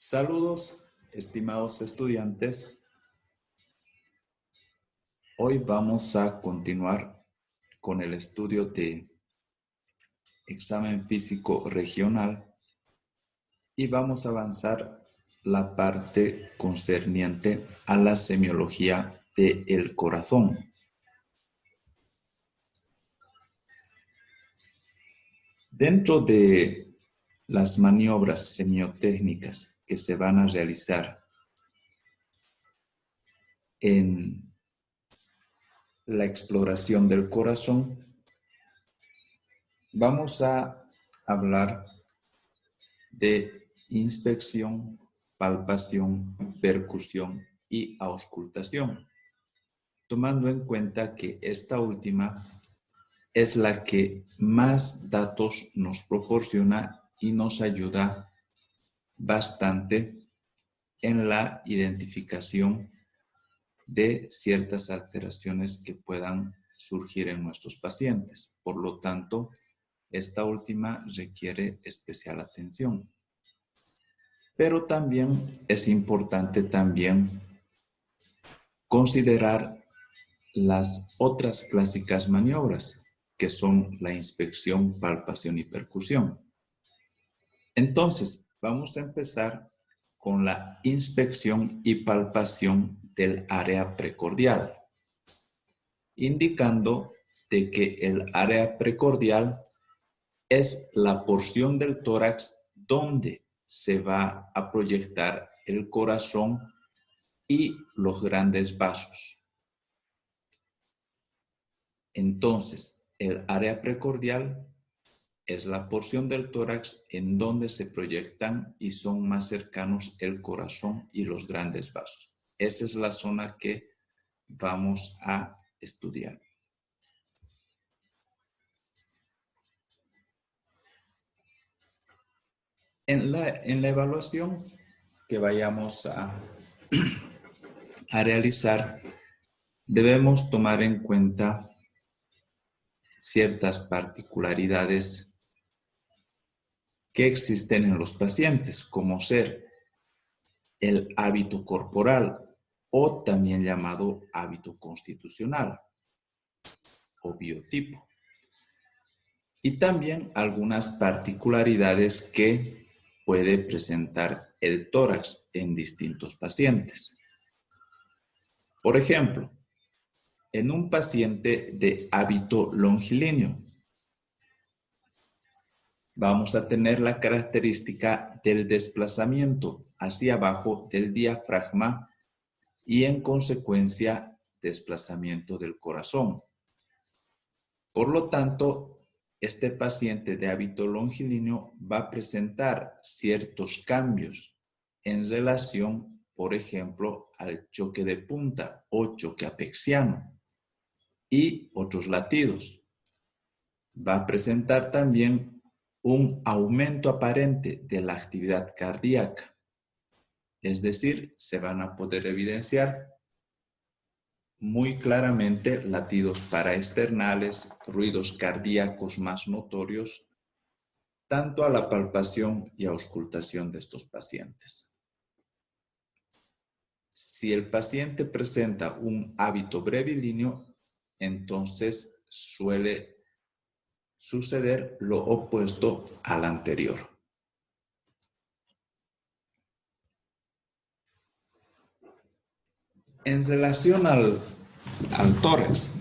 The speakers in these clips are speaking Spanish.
Saludos, estimados estudiantes. Hoy vamos a continuar con el estudio de examen físico regional y vamos a avanzar la parte concerniente a la semiología del corazón. Dentro de las maniobras semiotécnicas que se van a realizar en la exploración del corazón, vamos a hablar de inspección, palpación, percusión y auscultación, tomando en cuenta que esta última es la que más datos nos proporciona y nos ayuda bastante en la identificación de ciertas alteraciones que puedan surgir en nuestros pacientes. Por lo tanto, esta última requiere especial atención. Pero también es importante considerar las otras clásicas maniobras, que son la inspección, palpación y percusión. Entonces, vamos a empezar con la inspección y palpación del área precordial, indicando de que el área precordial es la porción del tórax donde se va a proyectar el corazón y los grandes vasos. Entonces, el área precordial es la porción del tórax en donde se proyectan y son más cercanos el corazón y los grandes vasos. Esa es la zona que vamos a estudiar. En la evaluación que vayamos a realizar, debemos tomar en cuenta ciertas particularidades que existen en los pacientes, como ser el hábito corporal o también llamado hábito constitucional o biotipo. Y también algunas particularidades que puede presentar el tórax en distintos pacientes. Por ejemplo, en un paciente de hábito longilíneo, vamos a tener la característica del desplazamiento hacia abajo del diafragma y en consecuencia desplazamiento del corazón. Por lo tanto, este paciente de hábito longilíneo va a presentar ciertos cambios en relación, por ejemplo, al choque de punta o choque apexiano y otros latidos. Va a presentar también un aumento aparente de la actividad cardíaca. Es decir, se van a poder evidenciar muy claramente latidos paraesternales, ruidos cardíacos más notorios, tanto a la palpación y auscultación de estos pacientes. Si el paciente presenta un hábito brevilíneo, entonces suele suceder lo opuesto al anterior. En relación al tórax,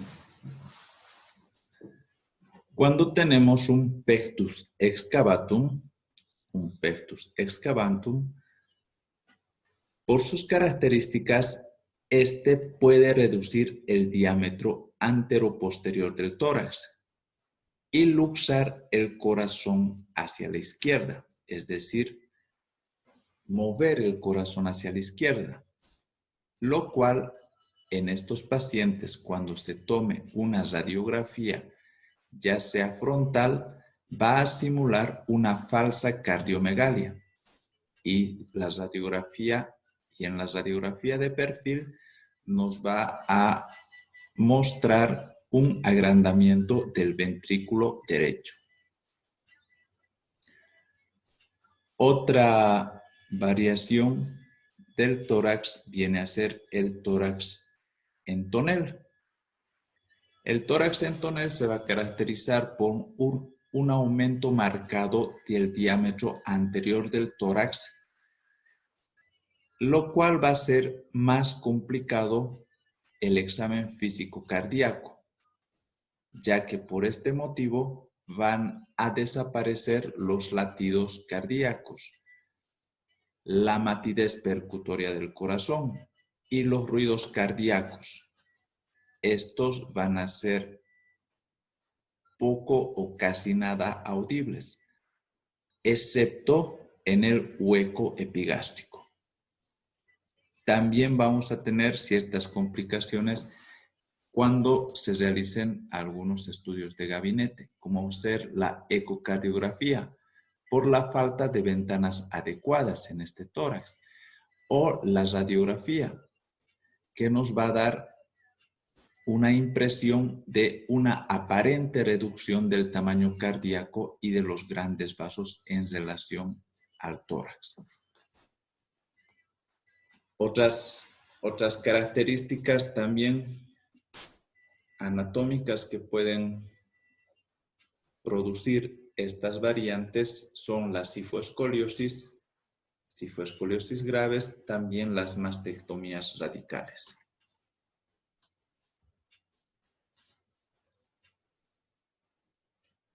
cuando tenemos un pectus excavatum, por sus características, este puede reducir el diámetro anteroposterior del tórax y luxar el corazón hacia la izquierda, es decir, mover el corazón hacia la izquierda, lo cual en estos pacientes, cuando se tome una radiografía, ya sea frontal, va a simular una falsa cardiomegalia y en la radiografía de perfil nos va a mostrar un agrandamiento del ventrículo derecho. Otra variación del tórax viene a ser el tórax en tonel. El tórax en tonel se va a caracterizar por un aumento marcado del diámetro anterior del tórax, lo cual va a ser más complicado el examen físico cardíaco, ya que por este motivo van a desaparecer los latidos cardíacos, la matidez percutoria del corazón y los ruidos cardíacos. Estos van a ser poco o casi nada audibles, excepto en el hueco epigástrico. También vamos a tener ciertas complicaciones cuando se realicen algunos estudios de gabinete, como ser la ecocardiografía, por la falta de ventanas adecuadas en este tórax, o la radiografía, que nos va a dar una impresión de una aparente reducción del tamaño cardíaco y de los grandes vasos en relación al tórax. Otras características también anatómicas que pueden producir estas variantes son la cifoescoliosis graves, también las mastectomías radicales.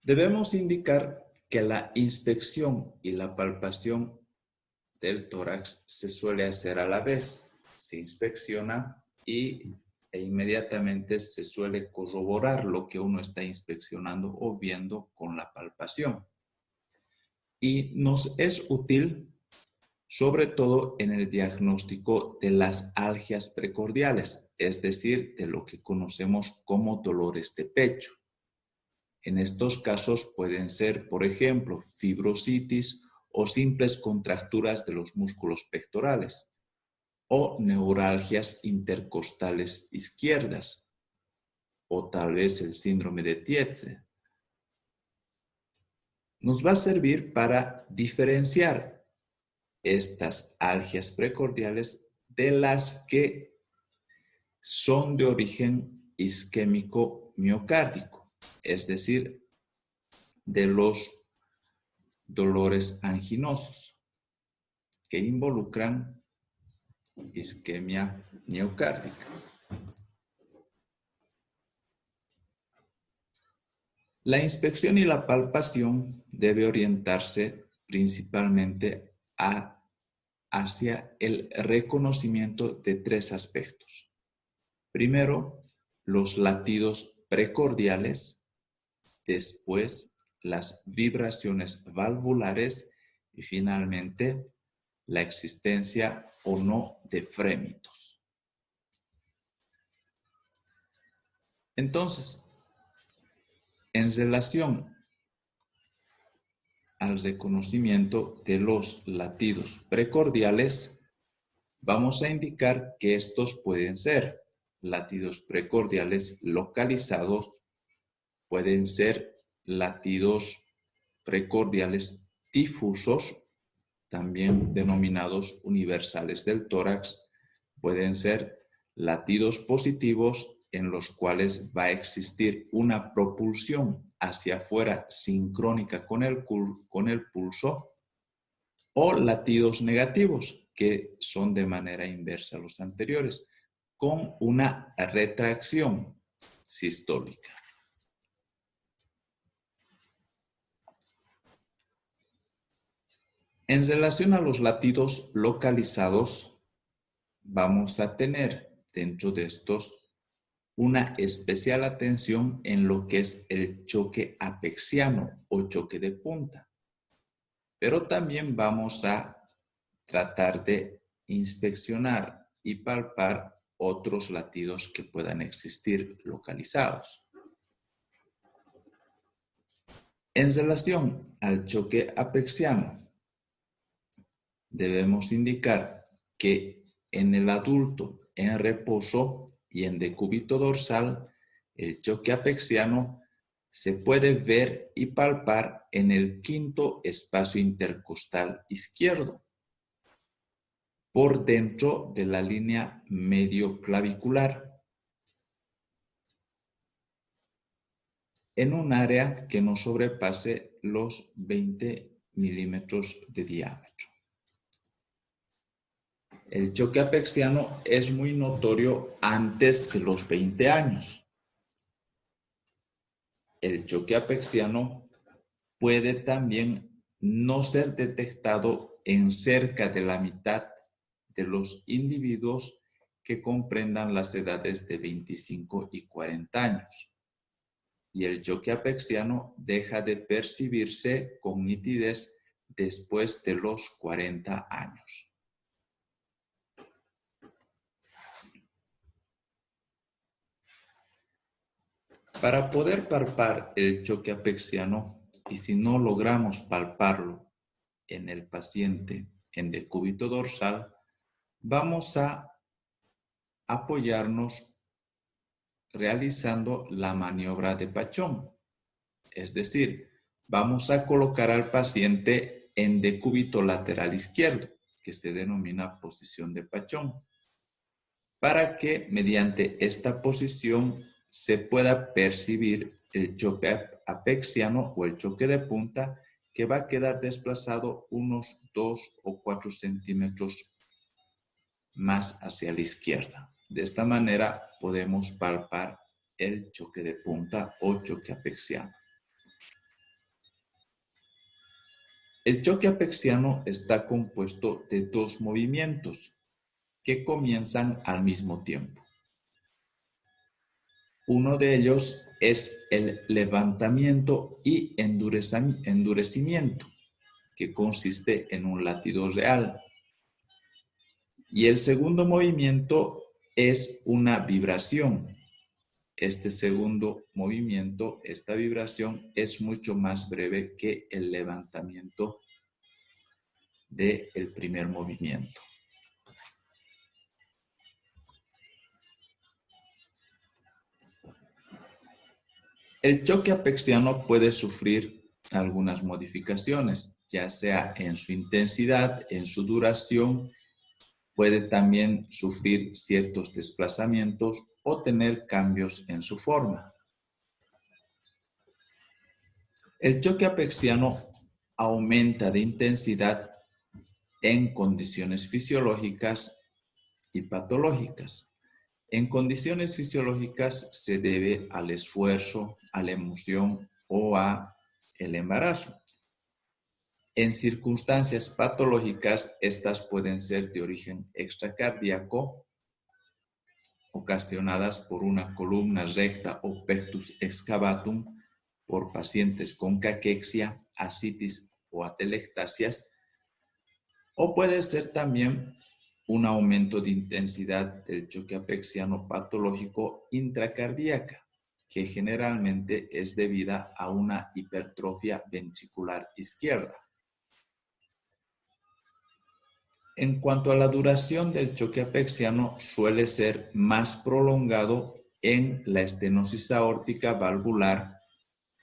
Debemos indicar que la inspección y la palpación del tórax se suele hacer a la vez. Se inspecciona e inmediatamente se suele corroborar lo que uno está inspeccionando o viendo con la palpación. Y nos es útil sobre todo en el diagnóstico de las algias precordiales, es decir, de lo que conocemos como dolores de pecho. En estos casos pueden ser, por ejemplo, fibrositis o simples contracturas de los músculos pectorales, o neuralgias intercostales izquierdas, o tal vez el síndrome de Tietze. Nos va a servir para diferenciar estas algias precordiales de las que son de origen isquémico miocárdico, es decir, de los dolores anginosos que involucran isquemia miocárdica. La inspección y la palpación debe orientarse principalmente hacia el reconocimiento de tres aspectos. Primero, los latidos precordiales, después las vibraciones valvulares y finalmente la existencia o no de frémitos. Entonces, en relación al reconocimiento de los latidos precordiales, vamos a indicar que estos pueden ser latidos precordiales localizados, pueden ser latidos precordiales difusos, también denominados universales del tórax, pueden ser latidos positivos en los cuales va a existir una propulsión hacia afuera sincrónica con el pulso, o latidos negativos, que son de manera inversa a los anteriores, con una retracción sistólica. En relación a los latidos localizados, vamos a tener dentro de estos una especial atención en lo que es el choque apexiano o choque de punta. Pero también vamos a tratar de inspeccionar y palpar otros latidos que puedan existir localizados. En relación al choque apexiano, debemos indicar que en el adulto en reposo y en decúbito dorsal, el choque apexiano se puede ver y palpar en el quinto espacio intercostal izquierdo. por dentro de la línea medio clavicular, en un área que no sobrepase los 20 milímetros de diámetro. El choque apexiano es muy notorio antes de los 20 años. El choque apexiano puede también no ser detectado en cerca de la mitad de los individuos que comprendan las edades de 25 y 40 años. Y el choque apexiano deja de percibirse con nitidez después de los 40 años. Para poder palpar el choque apexiano, y si no logramos palparlo en el paciente en decúbito dorsal, vamos a apoyarnos realizando la maniobra de Pachón. Es decir, vamos a colocar al paciente en decúbito lateral izquierdo, que se denomina posición de Pachón, para que mediante esta posición se pueda percibir el choque apexiano o el choque de punta, que va a quedar desplazado unos 2 o 4 centímetros más hacia la izquierda. De esta manera podemos palpar el choque de punta o choque apexiano. El choque apexiano está compuesto de dos movimientos que comienzan al mismo tiempo. Uno de ellos es el levantamiento y endurecimiento, que consiste en un latido real. Y el segundo movimiento es una vibración. Este segundo movimiento, esta vibración, es mucho más breve que el levantamiento del primer movimiento. El choque apexiano puede sufrir algunas modificaciones, ya sea en su intensidad, en su duración, puede también sufrir ciertos desplazamientos o tener cambios en su forma. El choque apexiano aumenta de intensidad en condiciones fisiológicas y patológicas. En condiciones fisiológicas se debe al esfuerzo, a la emoción o al embarazo. En circunstancias patológicas, estas pueden ser de origen extracardíaco, ocasionadas por una columna recta o pectus excavatum, por pacientes con caquexia, ascitis o atelectasias, o puede ser también un aumento de intensidad del choque apexiano patológico intracardíaca, que generalmente es debida a una hipertrofia ventricular izquierda. En cuanto a la duración del choque apexiano, suele ser más prolongado en la estenosis aórtica valvular,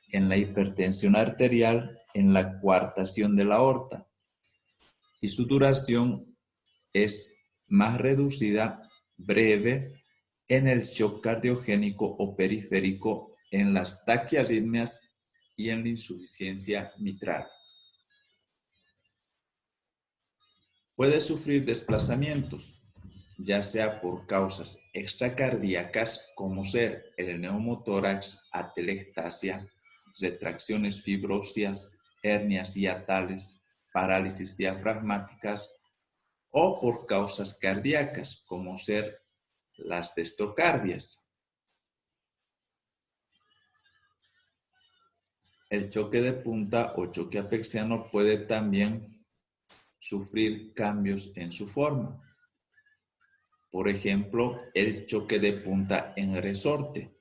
en la hipertensión arterial, en la coartación de la aorta, y su duración es más reducida, breve, en el shock cardiogénico o periférico, en las taquiarritmias y en la insuficiencia mitral. Puede sufrir desplazamientos, ya sea por causas extracardíacas como ser el neumotórax, atelectasia, retracciones fibrosas, hernias hiatales, parálisis diafragmáticas, o por causas cardíacas como ser las dextrocardias. El choque de punta o choque apexiano puede también sufrir cambios en su forma. Por ejemplo, el choque de punta en resorte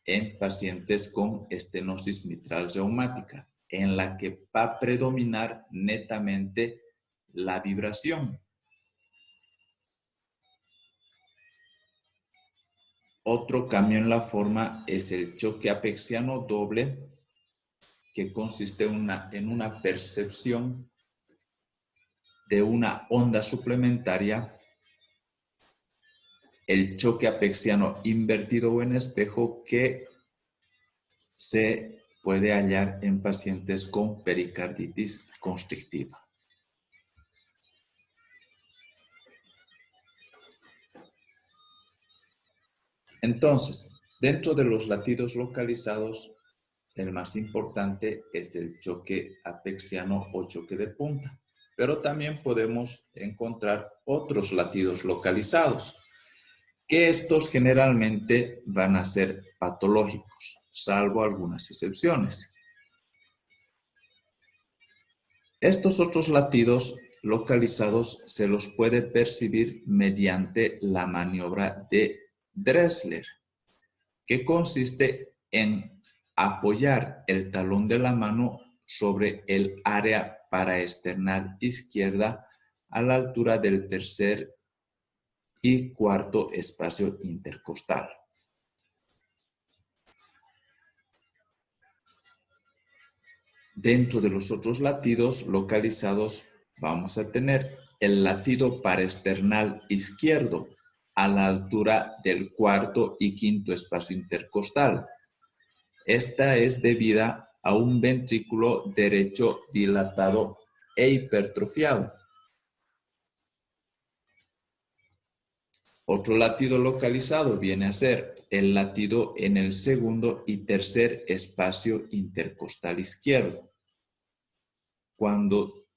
en pacientes con estenosis mitral reumática, en la que va a predominar netamente la vibración. Otro cambio en la forma es el choque apexiano doble, que consiste en una percepción de una onda suplementaria, el choque apexiano invertido o en espejo, que se puede hallar en pacientes con pericarditis constrictiva. Entonces, dentro de los latidos localizados, el más importante es el choque apexiano o choque de punta, pero también podemos encontrar otros latidos localizados, que estos generalmente van a ser patológicos, salvo algunas excepciones. Estos otros latidos localizados se los puede percibir mediante la maniobra de Dressler, que consiste en apoyar el talón de la mano sobre el área paraesternal izquierda a la altura del tercer y cuarto espacio intercostal. Dentro de los otros latidos localizados vamos a tener el latido paraesternal izquierdo a la altura del cuarto y quinto espacio intercostal. Esta es debida a un ventrículo derecho dilatado e hipertrofiado. Otro latido localizado viene a ser el latido en el segundo y tercer espacio intercostal izquierdo. Cuando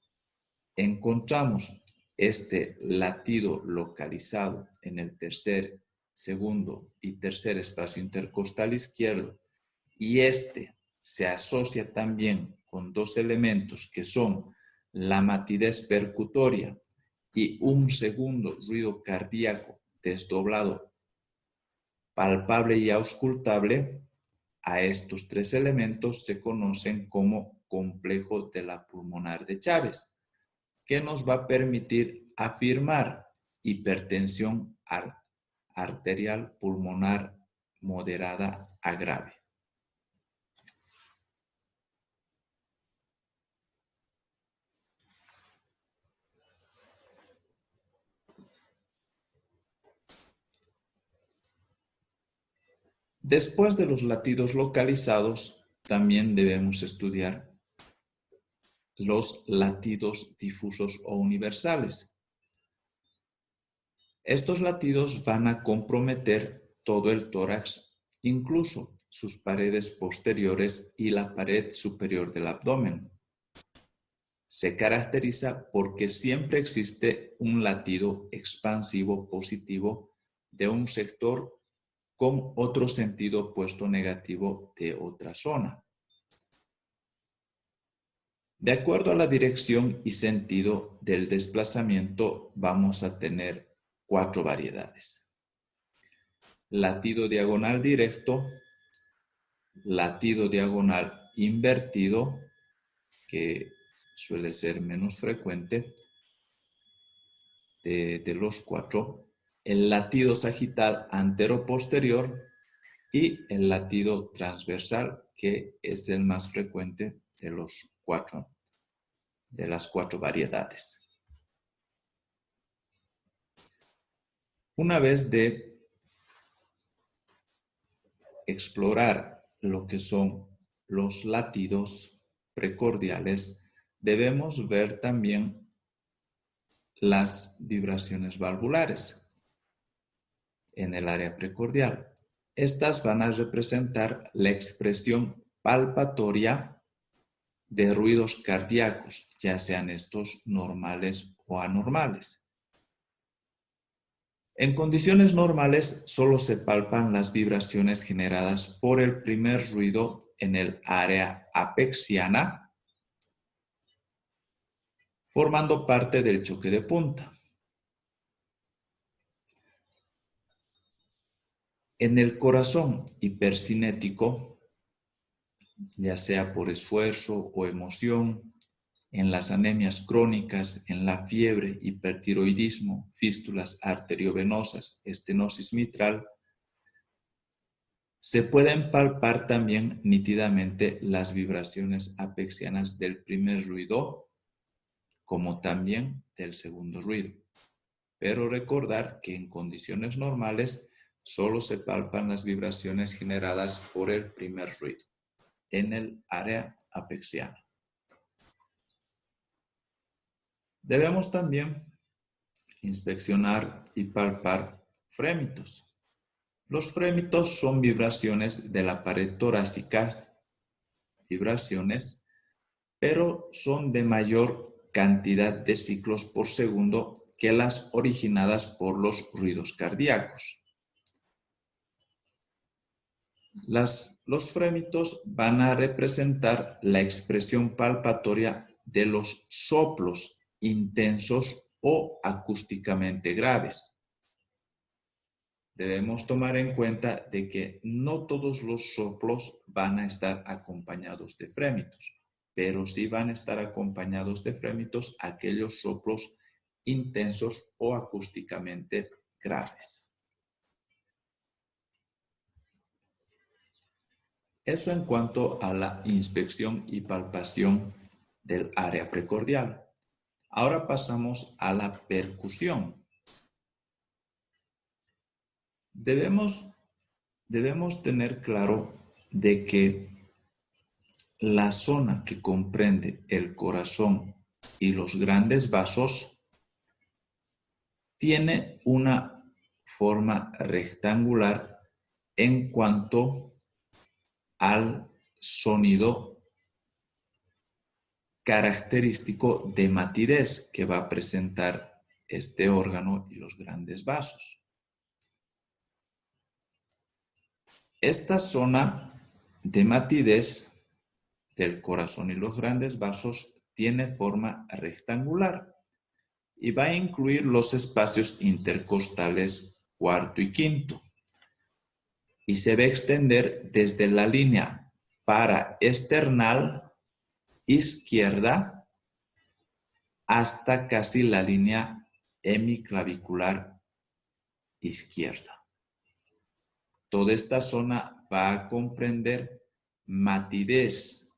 encontramos este latido localizado en el tercer, segundo y tercer espacio intercostal izquierdo, y este se asocia también con dos elementos que son la matidez percutoria y un segundo ruido cardíaco desdoblado, palpable y auscultable, a estos tres elementos se conocen como complejo de la pulmonar de Chávez, que nos va a permitir afirmar hipertensión arterial pulmonar moderada a grave. Después de los latidos localizados, también debemos estudiar los latidos difusos o universales. Estos latidos van a comprometer todo el tórax, incluso sus paredes posteriores y la pared superior del abdomen. Se caracteriza porque siempre existe un latido expansivo positivo de un sector con otro sentido opuesto negativo de otra zona. De acuerdo a la dirección y sentido del desplazamiento, vamos a tener 4 variedades. Latido diagonal directo, latido diagonal invertido, que suele ser menos frecuente de los 4, el latido sagital antero-posterior y el latido transversal, que es el más frecuente de las 4 variedades. Una vez de explorar lo que son los latidos precordiales, debemos ver también las vibraciones valvulares en el área precordial. Estas van a representar la expresión palpatoria de ruidos cardíacos, ya sean estos normales o anormales. En condiciones normales solo se palpan las vibraciones generadas por el primer ruido en el área apexiana, formando parte del choque de punta. En el corazón hipercinético, ya sea por esfuerzo o emoción, en las anemias crónicas, en la fiebre, hipertiroidismo, fístulas arteriovenosas, estenosis mitral, se pueden palpar también nítidamente las vibraciones apexianas del primer ruido como también del segundo ruido. Pero recordar que en condiciones normales solo se palpan las vibraciones generadas por el primer ruido en el área apexiana. Debemos también inspeccionar y palpar frémitos. Los frémitos son vibraciones de la pared torácica, vibraciones, pero son de mayor cantidad de ciclos por segundo que las originadas por los ruidos cardíacos. Los frémitos van a representar la expresión palpatoria de los soplos intensos o acústicamente graves. Debemos tomar en cuenta de que no todos los soplos van a estar acompañados de frémitos, pero sí van a estar acompañados de frémitos aquellos soplos intensos o acústicamente graves. Eso en cuanto a la inspección y palpación del área precordial. Ahora pasamos a la percusión. Debemos tener claro de que la zona que comprende el corazón y los grandes vasos tiene una forma rectangular en cuanto al sonido característico de matidez que va a presentar este órgano y los grandes vasos. Esta zona de matidez del corazón y los grandes vasos tiene forma rectangular y va a incluir los espacios intercostales cuarto y quinto y se va a extender desde la línea paraesternal izquierda hasta casi la línea hemiclavicular izquierda. Toda esta zona va a comprender matidez,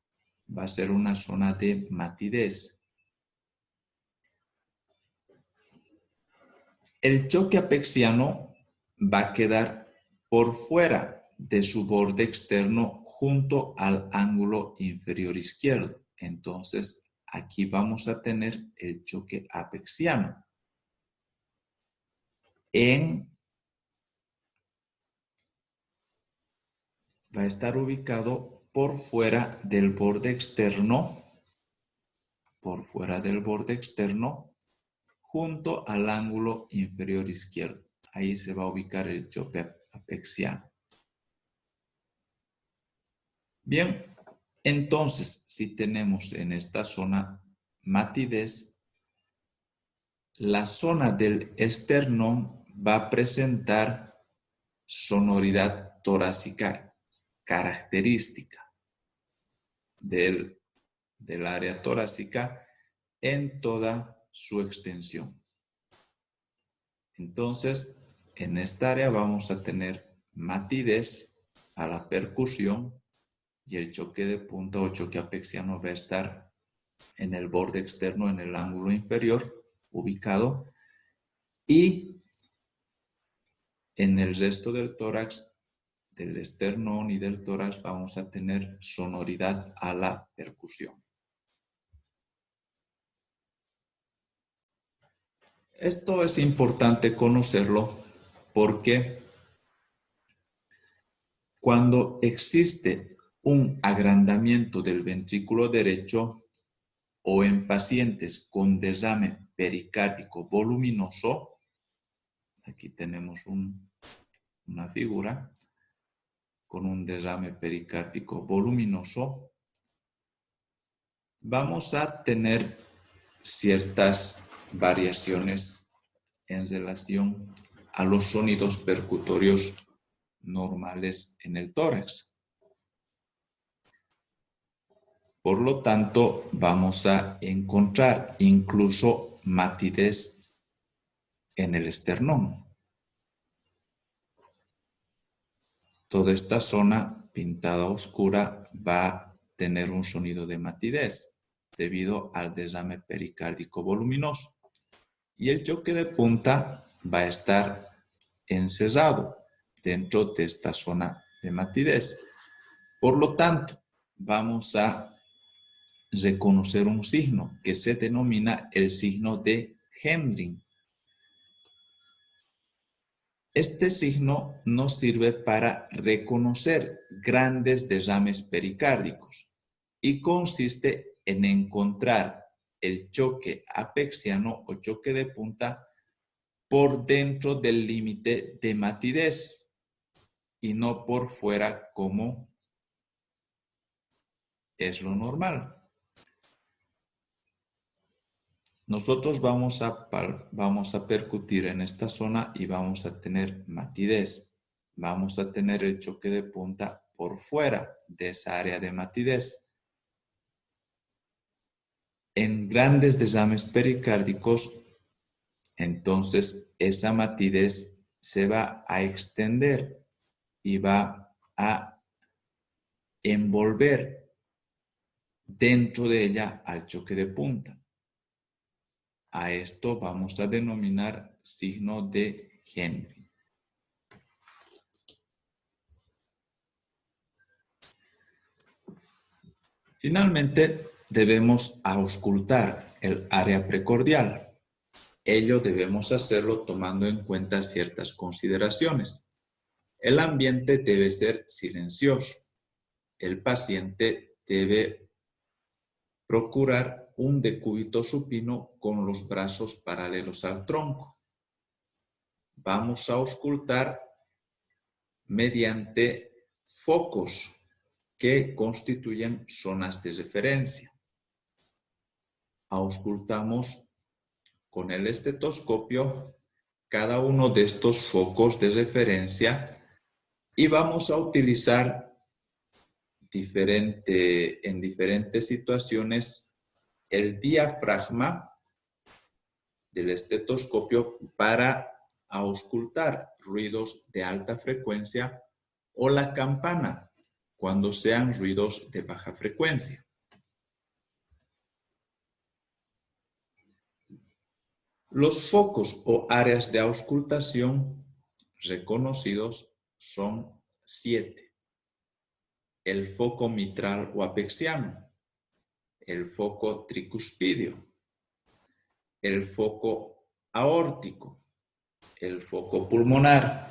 va a ser una zona de matidez. El choque apexiano va a quedar por fuera de su borde externo junto al ángulo inferior izquierdo. Entonces, aquí vamos a tener el choque apexiano. Va a estar ubicado por fuera del borde externo, junto al ángulo inferior izquierdo. Ahí se va a ubicar el choque apexiano. Bien, entonces, si tenemos en esta zona matidez, la zona del esternón va a presentar sonoridad torácica característica del área torácica en toda su extensión. Entonces, en esta área vamos a tener matidez a la percusión y el choque de punta o choque apexiano va a estar en el borde externo, en el ángulo inferior, ubicado, y en el resto del tórax, del esternón y del tórax, vamos a tener sonoridad a la percusión. Esto es importante conocerlo porque cuando existe un agrandamiento del ventrículo derecho o en pacientes con derrame pericárdico voluminoso, aquí tenemos una figura con un derrame pericárdico voluminoso, vamos a tener ciertas variaciones en relación a los sonidos percutorios normales en el tórax. Por lo tanto, vamos a encontrar incluso matidez en el esternón. Toda esta zona pintada oscura va a tener un sonido de matidez. debido al derrame pericárdico voluminoso. Y el choque de punta va a estar encerrado dentro de esta zona de matidez. Por lo tanto, vamos a reconocer un signo que se denomina el signo de Hendring. Este signo nos sirve para reconocer grandes derrames pericárdicos y consiste en encontrar el choque apexiano o choque de punta por dentro del límite de matidez y no por fuera como es lo normal. Nosotros vamos a percutir en esta zona y vamos a tener matidez. Vamos a tener el choque de punta por fuera de esa área de matidez. En grandes derrames pericárdicos, entonces esa matidez se va a extender y va a envolver dentro de ella al choque de punta. A esto vamos a denominar signo de Hendring. Finalmente, debemos auscultar el área precordial. Ello debemos hacerlo tomando en cuenta ciertas consideraciones. El ambiente debe ser silencioso. El paciente debe procurar un decúbito supino con los brazos paralelos al tronco. Vamos a auscultar mediante focos que constituyen zonas de referencia. Auscultamos con el estetoscopio cada uno de estos focos de referencia y vamos a utilizar en diferentes situaciones el diafragma del estetoscopio para auscultar ruidos de alta frecuencia o la campana cuando sean ruidos de baja frecuencia. Los focos o áreas de auscultación reconocidos son 7. El foco mitral o apexiano, el foco tricuspidio, el foco aórtico, el foco pulmonar,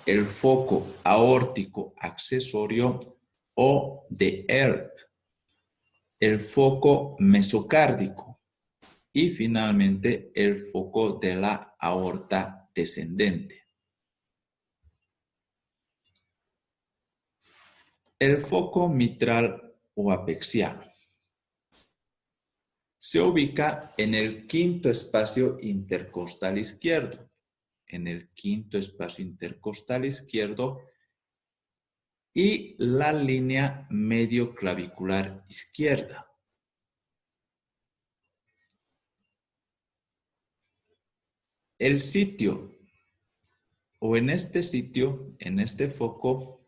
el foco aórtico accesorio o de ERP, el foco mesocárdico y finalmente el foco de la aorta descendente. El foco mitral o apexiano se ubica en el quinto espacio intercostal izquierdo. En el quinto espacio intercostal izquierdo y la línea medioclavicular izquierda. El sitio o en este sitio, en este foco,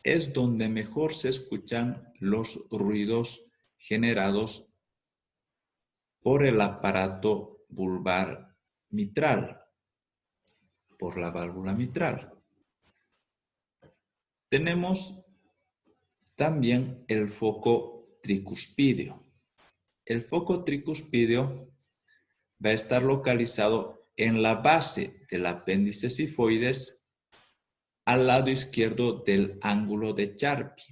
es donde mejor se escuchan los ruidos generados por el aparato vulvar mitral, por la válvula mitral. Tenemos también el foco tricuspideo. El foco tricuspideo va a estar localizado en la base del apéndice sifoides al lado izquierdo del ángulo de Charpy.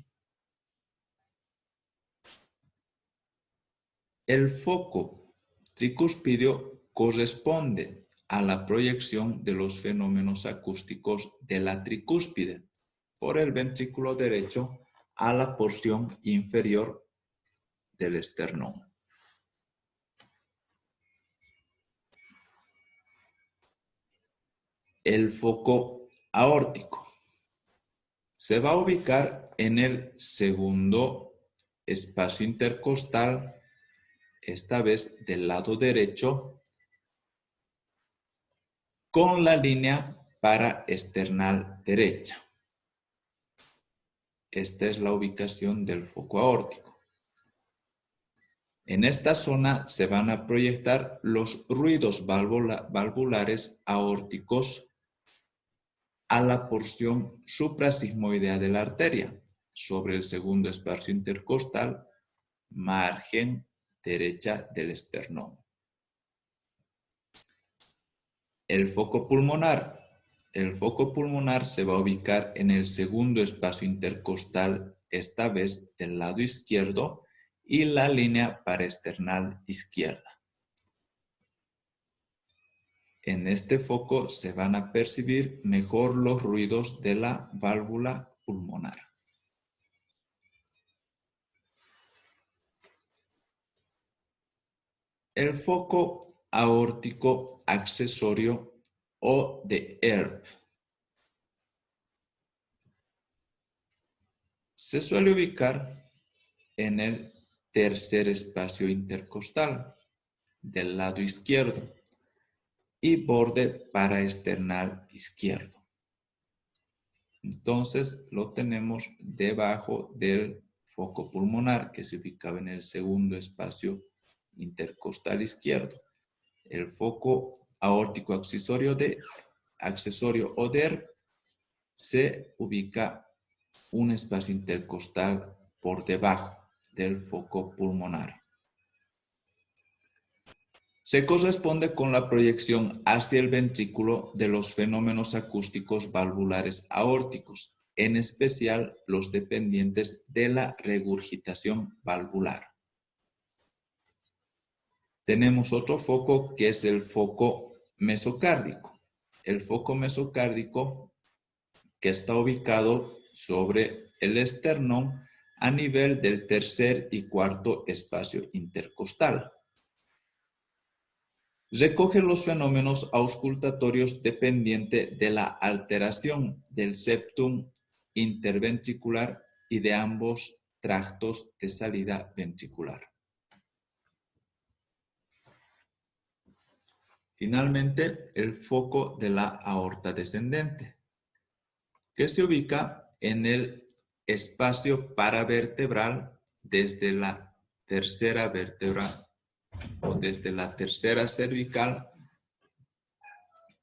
El foco tricuspideo corresponde a la proyección de los fenómenos acústicos de la tricúspide por el ventrículo derecho a la porción inferior del esternón. El foco aórtico se va a ubicar en el segundo espacio intercostal, esta vez del lado derecho, con la línea paraesternal derecha. Esta es la ubicación del foco aórtico. En esta zona se van a proyectar los ruidos valvulares aórticos a la porción suprasigmoidea de la arteria, sobre el segundo espacio intercostal, margen derecha del esternón. El foco pulmonar. El foco pulmonar se va a ubicar en el segundo espacio intercostal, esta vez del lado izquierdo, y la línea paraesternal izquierda. En este foco se van a percibir mejor los ruidos de la válvula pulmonar. El foco aórtico accesorio o de Earp se suele ubicar en el tercer espacio intercostal del lado izquierdo y borde paraesternal izquierdo. Entonces lo tenemos debajo del foco pulmonar que se ubicaba en el segundo espacio intercostal izquierdo. El foco aórtico accesorio o DER se ubica un espacio intercostal por debajo del foco pulmonar. Se corresponde con la proyección hacia el ventrículo de los fenómenos acústicos valvulares aórticos, en especial los dependientes de la regurgitación valvular. Tenemos otro foco que es el foco mesocárdico. El foco mesocárdico que está ubicado sobre el esternón a nivel del tercer y cuarto espacio intercostal. Recoge los fenómenos auscultatorios dependiente de la alteración del septum interventricular y de ambos tractos de salida ventricular. Finalmente, el foco de la aorta descendente, que se ubica en el espacio paravertebral desde la tercera vértebra o desde la tercera cervical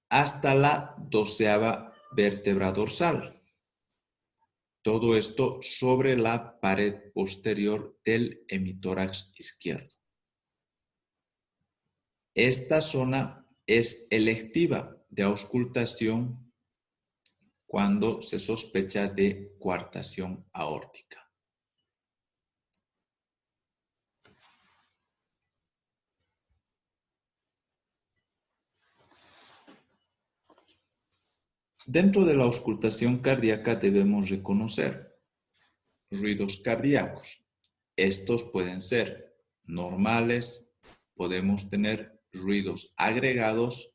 hasta la 12ª vértebra dorsal. Todo esto sobre la pared posterior del hemitórax izquierdo. Esta zona es electiva de auscultación cuando se sospecha de coartación aórtica. Dentro de la auscultación cardíaca debemos reconocer ruidos cardíacos. Estos pueden ser normales, podemos tener ruidos agregados,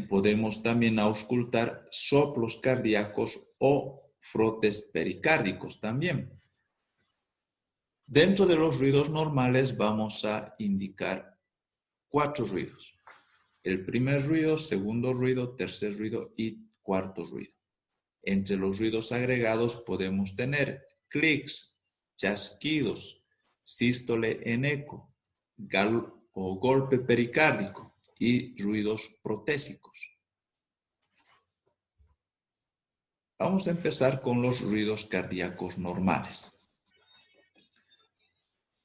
podemos también auscultar soplos cardíacos o frotes pericárdicos también. Dentro de los ruidos normales vamos a indicar 4 ruidos. El primer ruido, segundo ruido, tercer ruido y cuarto ruido. Entre los ruidos agregados podemos tener clics, chasquidos, sístole en eco, o golpe pericárdico y ruidos protésicos. Vamos a empezar con los ruidos cardíacos normales.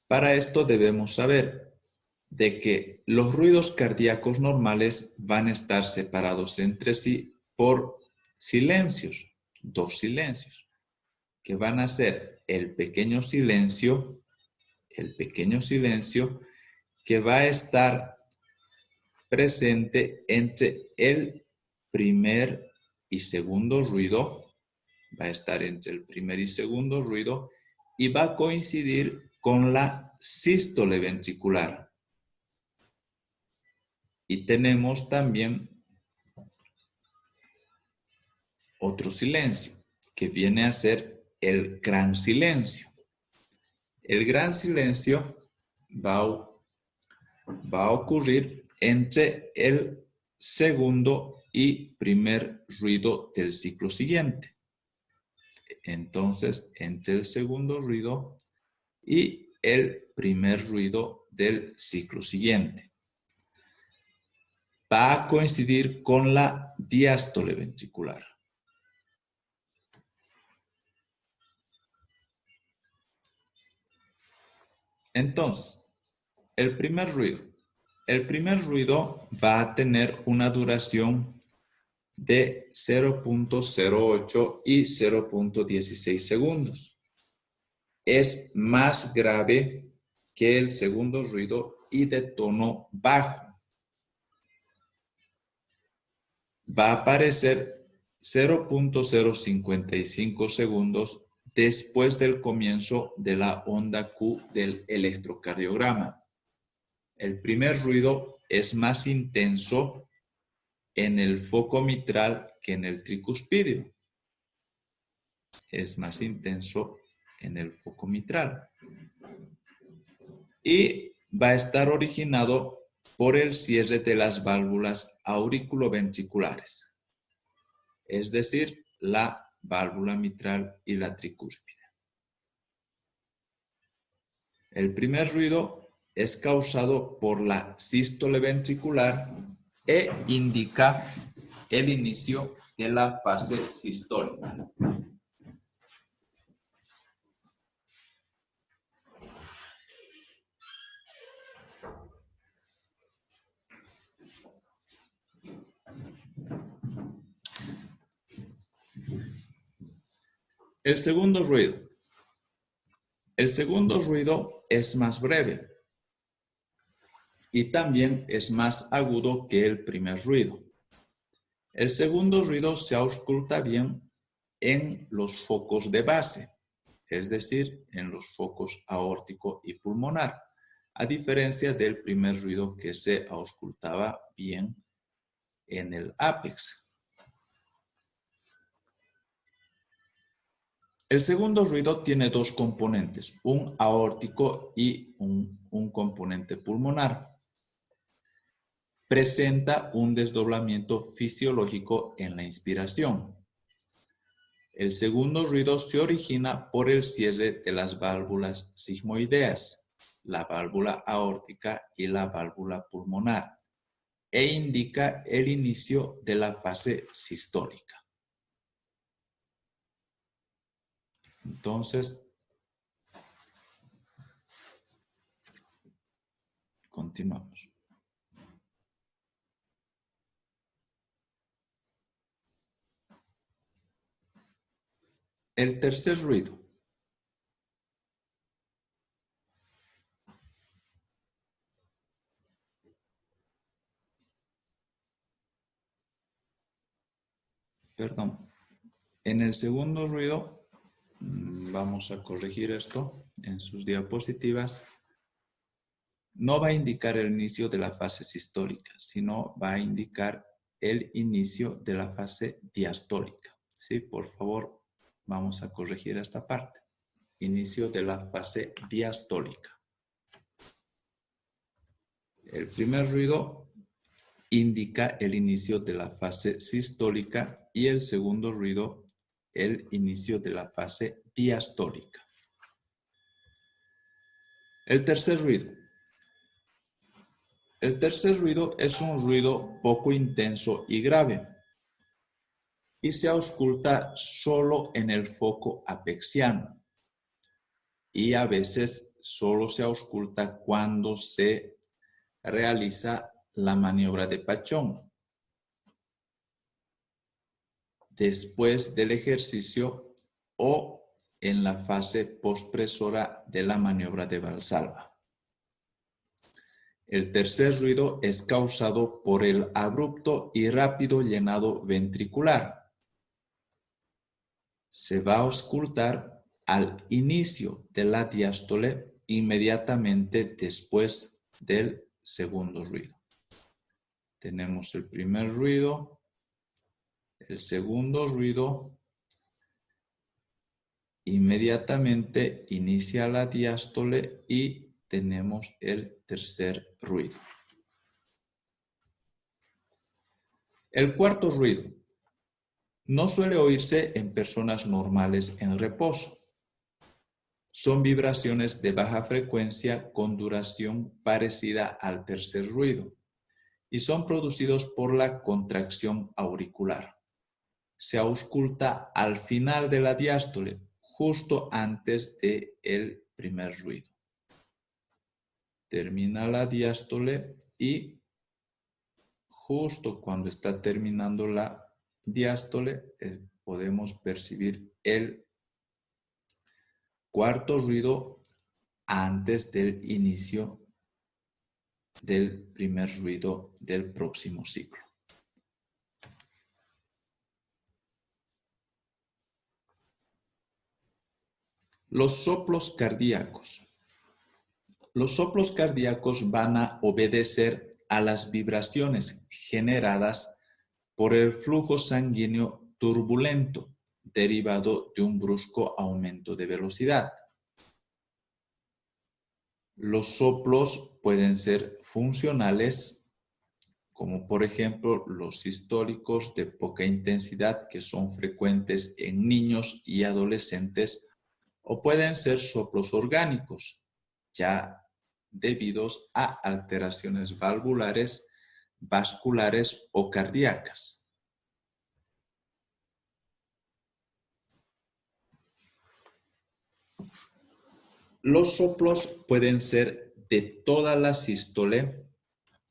Para esto debemos saber de que los ruidos cardíacos normales van a estar separados entre sí por silencios, 2 silencios, que van a ser el pequeño silencio que va a estar presente entre el primer y segundo ruido, y va a coincidir con la sístole ventricular. Y tenemos también otro silencio, que viene a ser el gran silencio. El gran silencio va a ocurrir entre el segundo y primer ruido del ciclo siguiente. Entonces, entre el segundo ruido y el primer ruido del ciclo siguiente. Va a coincidir con la diástole ventricular. Entonces, el primer ruido. El primer ruido va a tener una duración de 0.08 y 0.16 segundos. Es más grave que el segundo ruido y de tono bajo. Va a aparecer 0.055 segundos después del comienzo de la onda Q del electrocardiograma. El primer ruido es más intenso en el foco mitral que en el tricuspidio. Es más intenso en el foco mitral. Y va a estar originado por el cierre de las válvulas auriculoventriculares, es decir, la válvula mitral y la tricúspide. El primer ruido es causado por la sístole ventricular e indica el inicio de la fase sistólica. El segundo ruido. El segundo ruido es más breve y también es más agudo que el primer ruido. El segundo ruido se ausculta bien en los focos de base, es decir, en los focos aórtico y pulmonar, a diferencia del primer ruido que se auscultaba bien en el ápex. El segundo ruido tiene dos componentes, un aórtico y un componente pulmonar. Presenta un desdoblamiento fisiológico en la inspiración. El segundo ruido se origina por el cierre de las válvulas sigmoideas, la válvula aórtica y la válvula pulmonar, e indica el inicio de la fase sistólica. Entonces, continuamos. El tercer ruido. Perdón. En el segundo ruido, vamos a corregir esto en sus diapositivas. No va a indicar el inicio de la fase sistólica, sino va a indicar el inicio de la fase diastólica. ¿Sí? Por favor, vamos a corregir esta parte. Inicio de la fase diastólica. El primer ruido indica el inicio de la fase sistólica y el segundo ruido el inicio de la fase diastólica. El tercer ruido. El tercer ruido es un ruido poco intenso y grave y se ausculta solo en el foco apexiano y a veces solo se ausculta cuando se realiza la maniobra de Pachón después del ejercicio o en la fase pospresora de la maniobra de Valsalva. El tercer ruido es causado por el abrupto y rápido llenado ventricular. Se va a auscultar al inicio de la diástole inmediatamente después del segundo ruido. Tenemos el primer ruido, el segundo ruido, inmediatamente inicia la diástole y tenemos el tercer ruido. El cuarto ruido no suele oírse en personas normales en reposo. son vibraciones de baja frecuencia con duración parecida al tercer ruido y son producidos por la contracción auricular. Se ausculta al final de la diástole, justo antes del primer ruido. Termina la diástole y justo cuando está terminando la diástole podemos percibir el cuarto ruido antes del inicio del primer ruido del próximo ciclo. Los soplos cardíacos. Los soplos cardíacos van a obedecer a las vibraciones generadas por el flujo sanguíneo turbulento derivado de un brusco aumento de velocidad. Los soplos pueden ser funcionales, como por ejemplo los sistólicos de poca intensidad que son frecuentes en niños y adolescentes, o pueden ser soplos orgánicos, ya debidos a alteraciones valvulares, vasculares o cardíacas. Los soplos pueden ser de toda la sístole,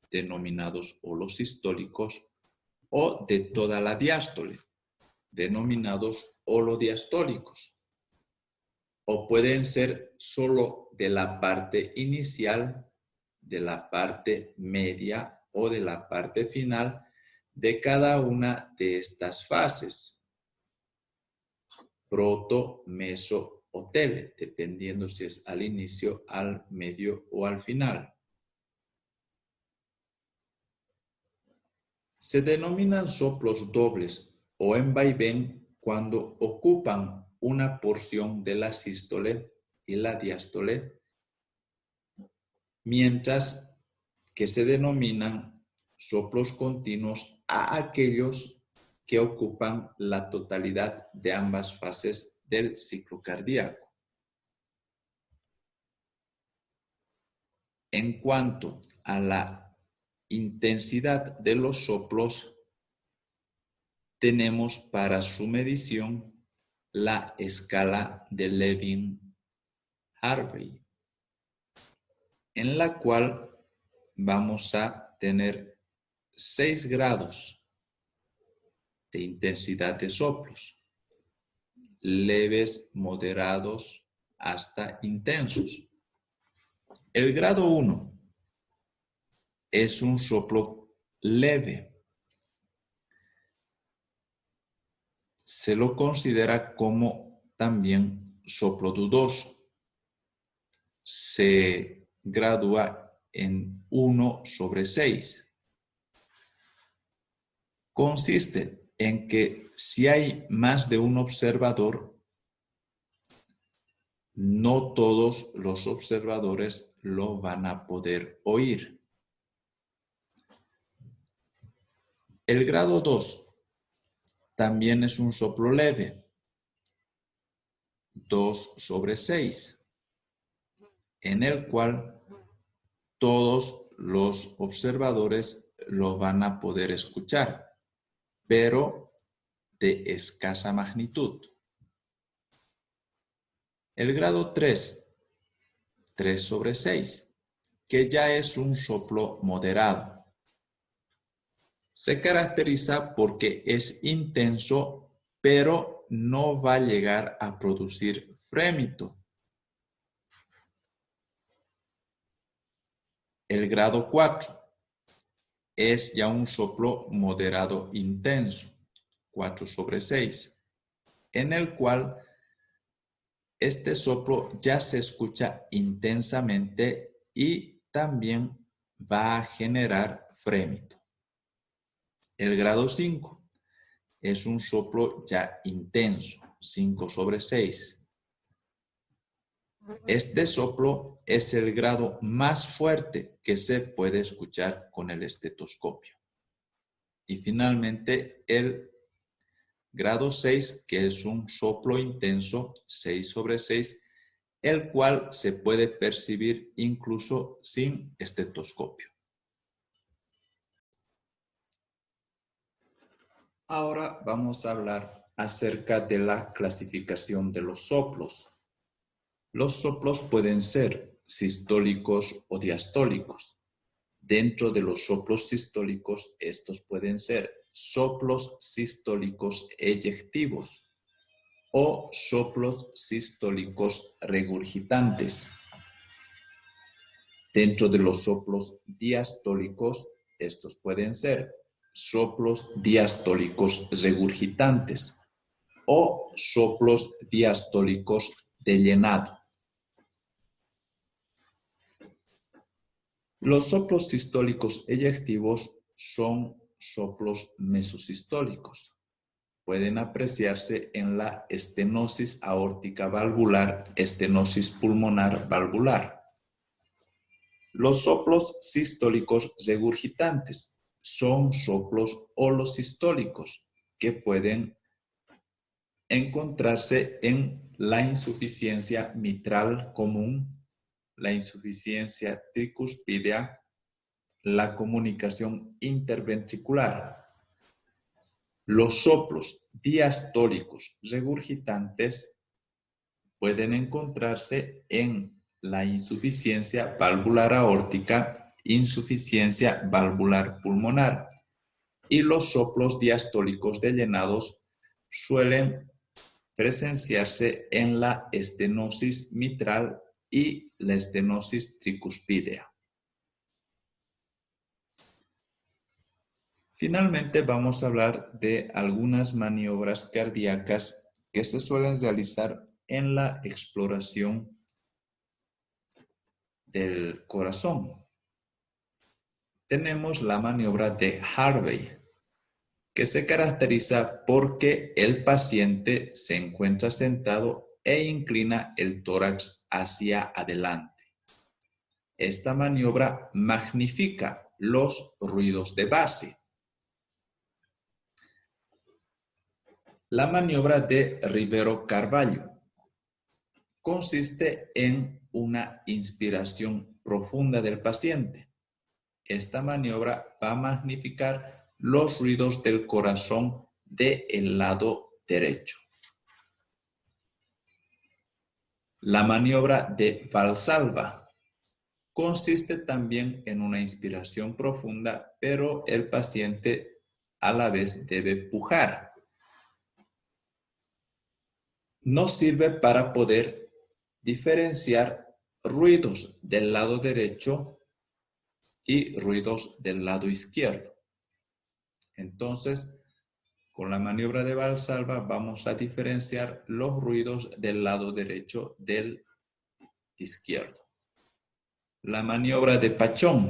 denominados holosistólicos, o de toda la diástole, denominados holodiastólicos. O pueden ser solo de la parte inicial, de la parte media o de la parte final de cada una de estas fases. Proto, meso o tele, dependiendo si es al inicio, al medio o al final. Se denominan soplos dobles o en vaivén cuando ocupan una porción de la sístole y la diástole, mientras que se denominan soplos continuos a aquellos que ocupan la totalidad de ambas fases del ciclo cardíaco. En cuanto a la intensidad de los soplos, tenemos para su medición la escala de Levin-Harvey, en la cual vamos a tener 6 grados de intensidad de soplos, leves, moderados, hasta intensos. El grado 1 es un soplo leve. Se lo considera como también soplo dudoso. Se gradúa en 1/6. Consiste en que si hay más de un observador, no todos los observadores lo van a poder oír. El grado 2 también es un soplo leve, 2/6, en el cual todos los observadores lo van a poder escuchar, pero de escasa magnitud. El grado 3, 3/6, que ya es un soplo moderado. Se caracteriza porque es intenso, pero no va a llegar a producir frémito. El grado 4 es ya un soplo moderado intenso, 4/6, en el cual este soplo ya se escucha intensamente y también va a generar frémito. El grado 5 es un soplo ya intenso, 5/6. Este soplo es el grado más fuerte que se puede escuchar con el estetoscopio. Y finalmente el grado 6, que es un soplo intenso, 6/6, el cual se puede percibir incluso sin estetoscopio. Ahora vamos a hablar acerca de la clasificación de los soplos. Los soplos pueden ser sistólicos o diastólicos. Dentro de los soplos sistólicos, estos pueden ser soplos sistólicos eyectivos o soplos sistólicos regurgitantes. Dentro de los soplos diastólicos, estos pueden ser soplos diastólicos regurgitantes o soplos diastólicos de llenado. Los soplos sistólicos eyectivos son soplos mesosistólicos. Pueden apreciarse en la estenosis aórtica valvular, estenosis pulmonar valvular. Los soplos sistólicos regurgitantes son soplos holosistólicos que pueden encontrarse en la insuficiencia mitral común, la insuficiencia tricuspidea, la comunicación interventricular. Los soplos diastólicos regurgitantes pueden encontrarse en la insuficiencia valvular aórtica, insuficiencia valvular pulmonar, y los soplos diastólicos de llenados suelen presenciarse en la estenosis mitral y la estenosis tricuspidea. Finalmente vamos a hablar de algunas maniobras cardíacas que se suelen realizar en la exploración del corazón. Tenemos la maniobra de Harvey, que se caracteriza porque el paciente se encuentra sentado e inclina el tórax hacia adelante. Esta maniobra magnifica los ruidos de base. La maniobra de Rivero-Carvalho consiste en una inspiración profunda del paciente. Esta maniobra va a magnificar los ruidos del corazón del lado derecho. La maniobra de Valsalva consiste también en una inspiración profunda, pero el paciente a la vez debe pujar. Nos sirve para poder diferenciar ruidos del lado derecho y ruidos del lado izquierdo. Entonces, con la maniobra de Valsalva vamos a diferenciar los ruidos del lado derecho del izquierdo. La maniobra de Pachón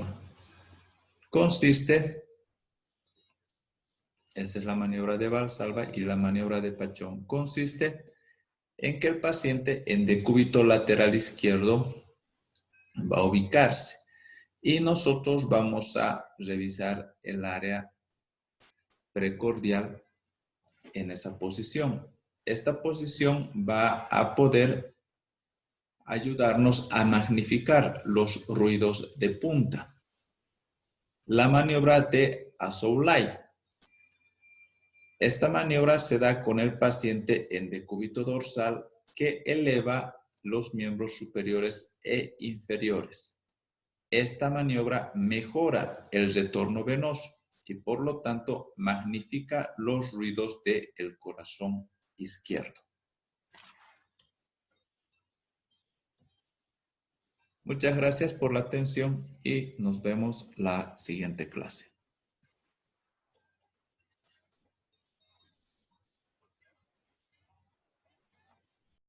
consiste, esa es la maniobra de Valsalva, y la maniobra de Pachón consiste en que el paciente en decúbito lateral izquierdo va a ubicarse y nosotros vamos a revisar el área precordial en esa posición. Esta posición va a poder ayudarnos a magnificar los ruidos de punta. La maniobra de Azoulay. Esta maniobra se da con el paciente en decúbito dorsal que eleva los miembros superiores e inferiores. Esta maniobra mejora el retorno venoso y por lo tanto magnifica los ruidos del corazón izquierdo. Muchas gracias por la atención y nos vemos la siguiente clase.